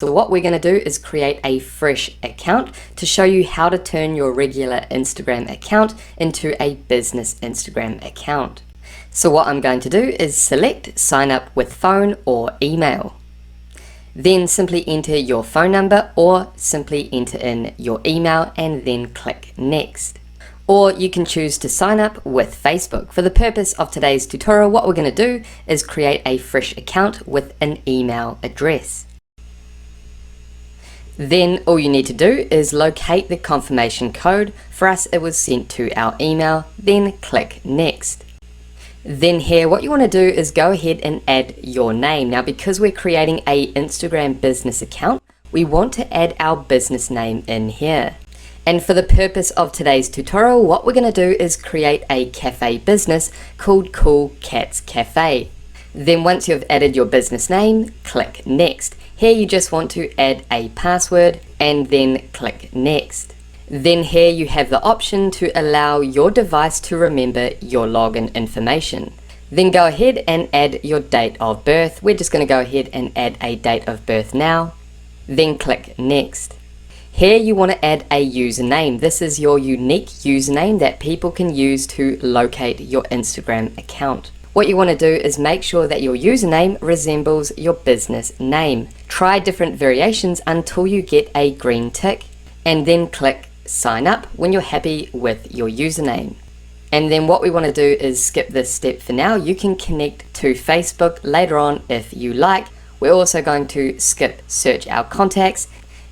So what we're going to do is create a fresh account to show you how to turn your regular Instagram account into a business Instagram account. So what I'm going to do is select sign up with phone or email. Then simply enter your phone number or simply enter in your email and then click next. Or you can choose to sign up with Facebook. For the purpose of today's tutorial, what we're going to do is create a fresh account with an email address. Then all you need to do is locate the confirmation code. For us, it was sent to our email, then click next. Then here, what you want to do is go ahead and add your name. Now, because we're creating a Instagram business account, we want to add our business name in here. And for the purpose of today's tutorial, what we're going to do is create a cafe business called Cool Cats Cafe. Then once you've added your business name, click next. Here you just want to add a password and then click next. Then here you have the option to allow your device to remember your login information. Then go ahead and add your date of birth. We're just going to go ahead and add a date of birth now. Then click next. Here you want to add a username. This is your unique username that people can use to locate your Instagram account. What you want to do is make sure that your username resembles your business name. Try different variations until you get a green tick and then click sign up when you're happy with your username. And then what we want to do is skip this step for now. You can connect to Facebook later on if you like. We're also going to skip search our contacts.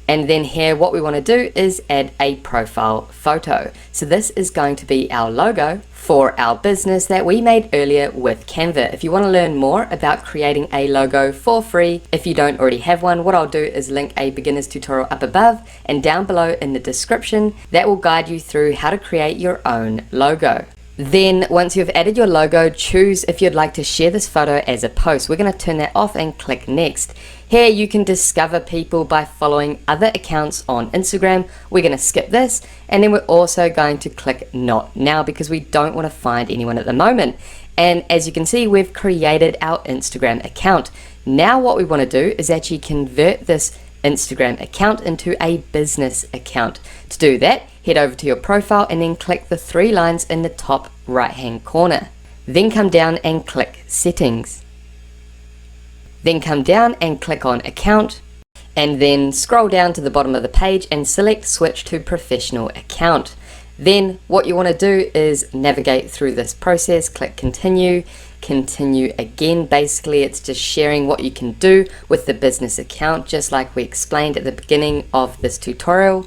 And then here what we want to do is add a profile photo. So this is going to be our logo for our business that we made earlier with Canva. If you want to learn more about creating a logo for free, if you don't already have one, what I'll do is link a beginner's tutorial up above and down below in the description that will guide you through how to create your own logo. Then once you've added your logo, choose if you'd like to share this photo as a post. We're going to turn that off and click next. Here you can discover people by following other accounts on Instagram. We're going to skip this and then we're also going to click not now because we don't want to find anyone at the moment. And as you can see, we've created our Instagram account. Now what we want to do is actually convert this Instagram account into a business account. To do that, head over to your profile and then click the three lines in the top right hand corner. Then come down and click settings. Then come down and click on account and then scroll down to the bottom of the page and select switch to professional account. Then what you want to do is navigate through this process, click continue again. Basically it's just sharing what you can do with the business account, just like we explained at the beginning of this tutorial.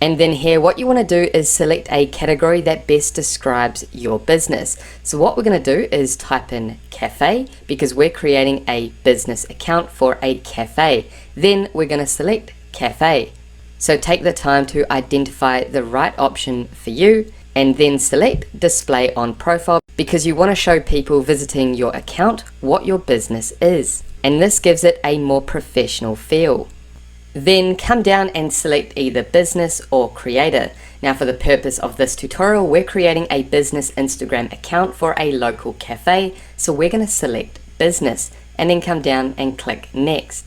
And then here what you want to do is select a category that best describes your business. So what we're going to do is type in cafe because we're creating a business account for a cafe. Then we're going to select cafe. So take the time to identify the right option for you and then select display on profile because you want to show people visiting your account what your business is. And this gives it a more professional feel. Then come down and select either business or creator. Now for the purpose of this tutorial, we're creating a business Instagram account for a local cafe. So we're going to select business and then come down and click next.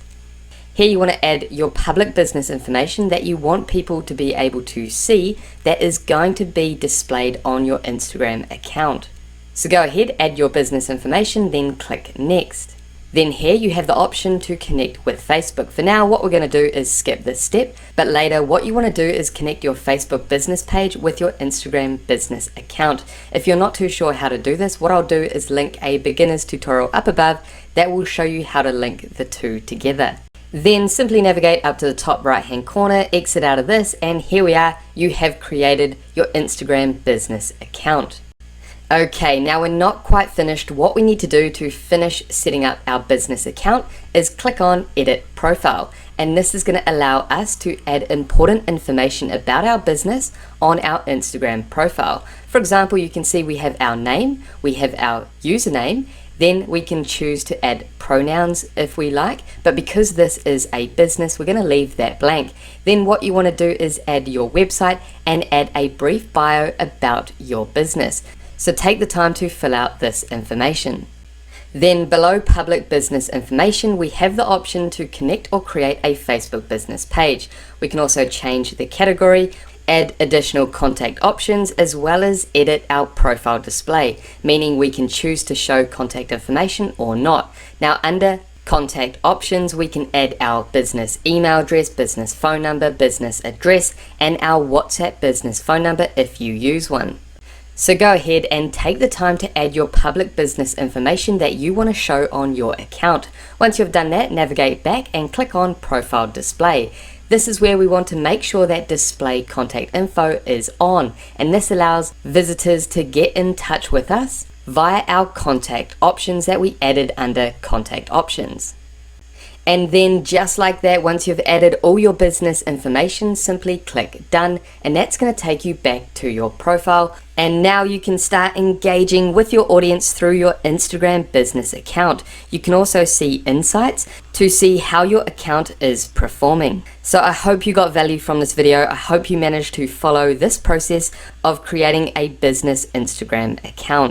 Here you want to add your public business information that you want people to be able to see that is going to be displayed on your Instagram account. So go ahead, add your business information, then click next. Then here you have the option to connect with Facebook. For now, what we're going to do is skip this step, but later what you want to do is connect your Facebook business page with your Instagram business account. If you're not too sure how to do this, what I'll do is link a beginner's tutorial up above that will show you how to link the two together. Then simply navigate up to the top right hand corner, exit out of this, and here we are, you have created your Instagram business account. Okay, now we're not quite finished. What we need to do to finish setting up our business account is click on Edit Profile. And this is going to allow us to add important information about our business on our Instagram profile. For example, you can see we have our name, we have our username, then we can choose to add pronouns if we like, but because this is a business, we're going to leave that blank. Then what you want to do is add your website and add a brief bio about your business. So take the time to fill out this information. Then below public business information, we have the option to connect or create a Facebook business page. We can also change the category, add additional contact options, as well as edit our profile display, meaning we can choose to show contact information or not. Now under contact options, we can add our business email address, business phone number, business address, and our WhatsApp business phone number if you use one. So go ahead and take the time to add your public business information that you want to show on your account. Once you've done that, navigate back and click on Profile Display. This is where we want to make sure that display contact info is on, and this allows visitors to get in touch with us via our contact options that we added under contact options. And then just like that, once you've added all your business information, simply click done, and that's going to take you back to your profile. And now you can start engaging with your audience through your Instagram business account. You can also see insights to see how your account is performing. So I hope you got value from this video. I hope you managed to follow this process of creating a business Instagram account.